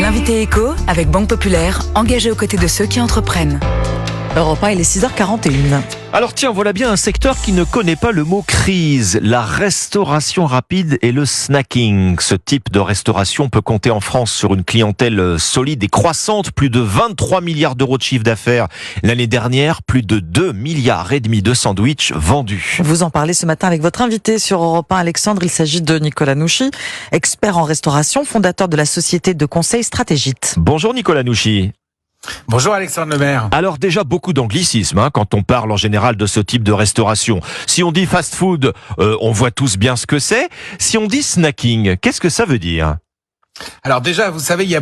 L'invité éco avec Banque Populaire, engagé aux côtés de ceux qui entreprennent. Europe 1, il est 6h41. Alors tiens, voilà bien un secteur qui ne connaît pas le mot crise, la restauration rapide et le snacking. Ce type de restauration peut compter en France sur une clientèle solide et croissante, plus de 23 milliards d'euros de chiffre d'affaires. L'année dernière, plus de 2,5 milliards de sandwichs vendus. Vous en parlez ce matin avec votre invité sur Europe 1, Alexandre. Il s'agit de Nicolas Nouchy, expert en restauration, fondateur de la société de conseil Stratégite. Bonjour Nicolas Nouchy. Bonjour Alexandre Lemaire. Alors déjà beaucoup d'anglicisme quand on parle en général de ce type de restauration. Si on dit fast food, on voit tous bien ce que c'est. Si on dit snacking, qu'est-ce que ça veut dire ? Alors déjà, vous savez, il y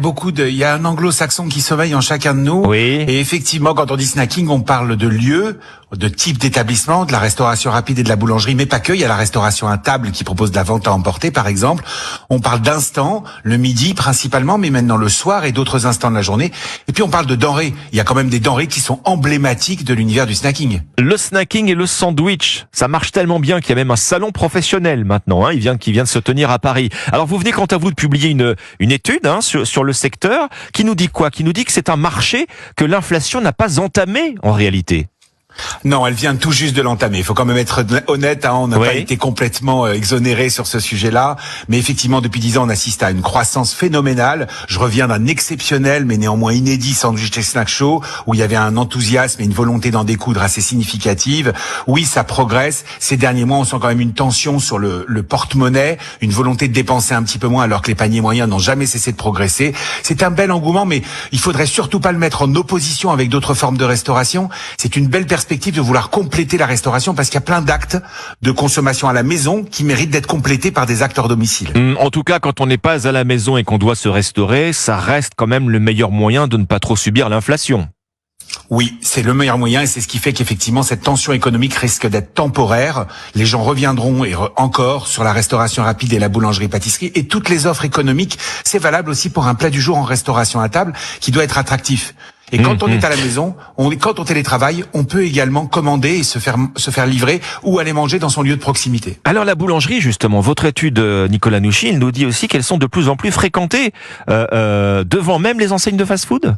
a un anglo-saxon qui sommeille en chacun de nous. Oui. Et effectivement, quand on dit snacking, on parle de lieu, de type d'établissement, de la restauration rapide et de la boulangerie, mais pas que. Il y a la restauration à table qui propose de la vente à emporter, par exemple. On parle d'instants, le midi principalement, mais maintenant le soir et d'autres instants de la journée. Et puis on parle de denrées. Il y a quand même des denrées qui sont emblématiques de l'univers du snacking. Le snacking et le sandwich, ça marche tellement bien qu'il y a même un salon professionnel maintenant, qui vient de se tenir à Paris. Alors vous venez quant à vous de publier une étude sur le secteur qui nous dit quoi ? Qui nous dit que c'est un marché que l'inflation n'a pas entamé en réalité. Non, elle vient tout juste de l'entamer. Il faut quand même être honnête, on n'a pas été complètement exonéré sur ce sujet-là. Mais effectivement, depuis 10 ans, on assiste à une croissance phénoménale. Je reviens d'un exceptionnel, mais néanmoins inédit Sandwich et Snack Show, où il y avait un enthousiasme et une volonté d'en découdre assez significative. Oui, ça progresse. Ces derniers mois, on sent quand même une tension sur le porte-monnaie, une volonté de dépenser un petit peu moins, alors que les paniers moyens n'ont jamais cessé de progresser. C'est un bel engouement, mais il faudrait surtout pas le mettre en opposition avec d'autres formes de restauration. C'est une belle perspective de vouloir compléter la restauration parce qu'il y a plein d'actes de consommation à la maison qui méritent d'être complétés par des actes hors domicile. En tout cas, quand on n'est pas à la maison et qu'on doit se restaurer, ça reste quand même le meilleur moyen de ne pas trop subir l'inflation. Oui, c'est le meilleur moyen et c'est ce qui fait qu'effectivement cette tension économique risque d'être temporaire. Les gens reviendront encore sur la restauration rapide et la boulangerie-pâtisserie et toutes les offres économiques. C'est valable aussi pour un plat du jour en restauration à table qui doit être attractif. Et quand on est à la maison, quand on télétravaille, on peut également commander et se faire livrer ou aller manger dans son lieu de proximité. Alors la boulangerie, justement, votre étude, Nicolas Nouchy, il nous dit aussi qu'elles sont de plus en plus fréquentées devant même les enseignes de fast-food.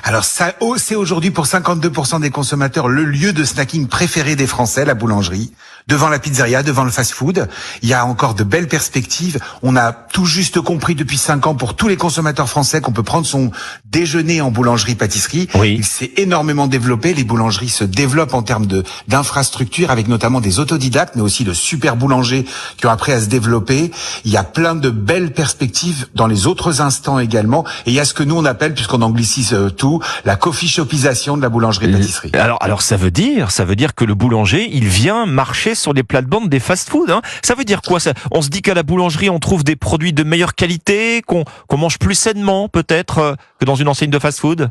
Alors ça, c'est aujourd'hui pour 52% des consommateurs le lieu de snacking préféré des Français, la boulangerie. Devant la pizzeria, devant le fast-food, il y a encore de belles perspectives. On a tout juste compris depuis 5 ans pour tous les consommateurs français qu'on peut prendre son déjeuner en boulangerie-pâtisserie. Oui. Il s'est énormément développé. Les boulangeries se développent en termes d'infrastructures avec notamment des autodidactes, mais aussi de super boulangers qui ont appris à se développer. Il y a plein de belles perspectives dans les autres instants également. Et il y a ce que nous on appelle, puisqu'on anglicise tout, la coffee shopisation de la boulangerie-pâtisserie. Alors ça veut dire que le boulanger, il vient marcher sur les plates-bandes des fast-food. Ça veut dire quoi ça ? On se dit qu'à la boulangerie, on trouve des produits de meilleure qualité, qu'on mange plus sainement peut-être que dans une enseigne de fast-food ?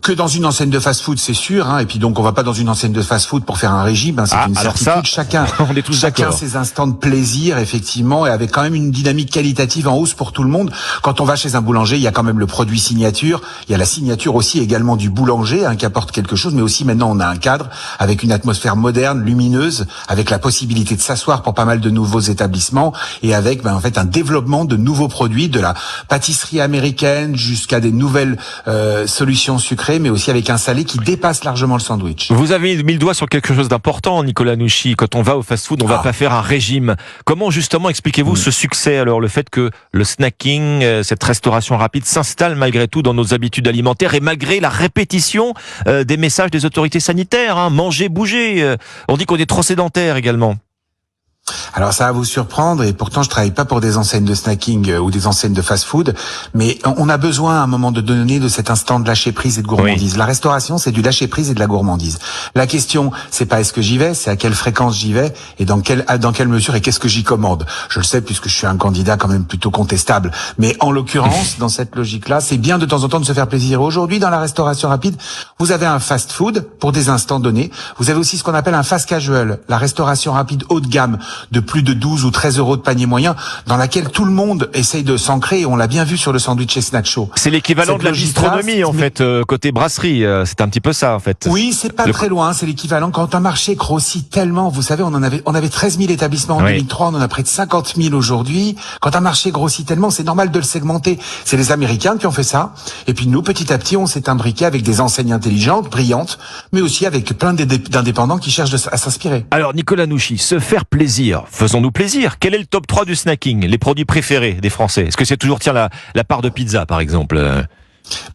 Que dans une enseigne de fast-food, c'est sûr, et puis donc on va pas dans une enseigne de fast-food pour faire un régime, c'est une certitude. Chacun ses instants de plaisir, effectivement, et avec quand même une dynamique qualitative en hausse pour tout le monde. Quand on va chez un boulanger, il y a quand même le produit signature, il y a la signature aussi également du boulanger, qui apporte quelque chose, mais aussi maintenant on a un cadre avec une atmosphère moderne, lumineuse, avec la possibilité de s'asseoir pour pas mal de nouveaux établissements, et avec en fait un développement de nouveaux produits, de la pâtisserie américaine jusqu'à des nouvelles solutions sucré, mais aussi avec un salé qui dépasse largement le sandwich. Vous avez mis le doigt sur quelque chose d'important, Nicolas Nouchy. Quand on va au fast-food, on va pas faire un régime. Comment justement expliquez-vous ce succès, alors le fait que le snacking, cette restauration rapide s'installe malgré tout dans nos habitudes alimentaires et malgré la répétition des messages des autorités sanitaires, manger, bouger. On dit qu'on est trop sédentaire également. Alors ça va vous surprendre, et pourtant je travaille pas pour des enseignes de snacking ou des enseignes de fast-food, mais on a besoin à un moment donné de cet instant de lâcher prise et de gourmandise. Oui. La restauration, c'est du lâcher prise et de la gourmandise. La question, c'est pas est-ce que j'y vais, c'est à quelle fréquence j'y vais et dans quelle mesure et qu'est-ce que j'y commande. Je le sais puisque je suis un candidat quand même plutôt contestable, mais en l'occurrence, dans cette logique-là, c'est bien de temps en temps de se faire plaisir. Aujourd'hui, dans la restauration rapide, vous avez un fast-food pour des instants donnés. Vous avez aussi ce qu'on appelle un fast casual, la restauration rapide haut de gamme. de plus de 12 ou 13 euros de panier moyen, dans laquelle tout le monde essaye de s'ancrer, et on l'a bien vu sur le sandwich Chestnut Show. C'est l'équivalent de la bistronomie, en fait, côté brasserie. C'est un petit peu ça, en fait. Oui, c'est pas très loin, c'est l'équivalent. Quand un marché grossit tellement, vous savez, on avait 13 000 établissements en 2003, on en a près de 50 000 aujourd'hui. Quand un marché grossit tellement, c'est normal de le segmenter. C'est les Américains qui ont fait ça. Et puis nous, petit à petit, on s'est imbriqué avec des enseignes intelligentes, brillantes, mais aussi avec plein d'indépendants qui cherchent à s'inspirer. Alors, Nicolas Nouchy, se faire plaisir. Faisons-nous plaisir. Quel est le top 3 du snacking? Les produits préférés des Français? Est-ce que c'est toujours, tiens, la part de pizza, par exemple?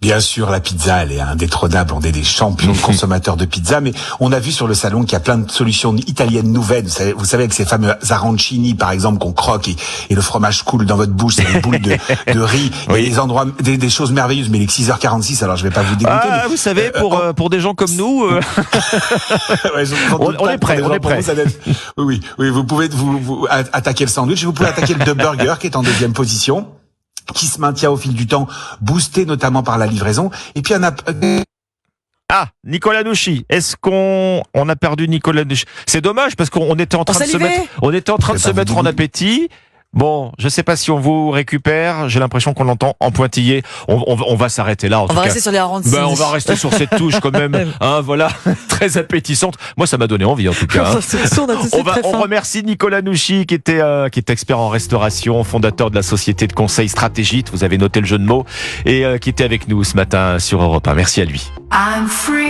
Bien sûr, la pizza, elle est indétrônable. On est des champions de consommateurs de pizza, mais on a vu sur le salon qu'il y a plein de solutions italiennes nouvelles. Vous savez, avec ces fameux arancini, par exemple, qu'on croque et le fromage coule dans votre bouche, c'est des boules de riz. Oui. Il y a des endroits, des choses merveilleuses, mais les 6h46, alors je vais pas vous dégoûter. Ah, mais, vous savez, pour des gens comme nous, ouais, on est prêt, on est prêt. Oui, vous pouvez vous attaquer le sandwich, vous pouvez attaquer le The Burger qui est en deuxième position, qui se maintient au fil du temps, boosté notamment par la livraison. Et puis Ah, Nicolas Nouchy. Est-ce qu'on a perdu Nicolas Nouchy? C'est dommage parce qu'on était en train de se mettre en appétit. Bon, je sais pas si on vous récupère. J'ai l'impression qu'on l'entend en pointillé. On va s'arrêter là. En tout cas, rester sur les 46. On va rester sur cette touche quand même. Hein, voilà, très appétissante. Moi, ça m'a donné envie en tout cas. Hein. On remercie Nicolas Nouchy qui est expert en restauration, fondateur de la société de conseil Stratégite. Vous avez noté le jeu de mots et qui était avec nous ce matin sur Europe 1. Merci à lui.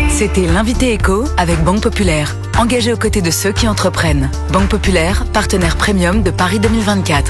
C'était l'invité éco avec Banque Populaire. Engagé aux côtés de ceux qui entreprennent. Banque Populaire, partenaire premium de Paris 2024.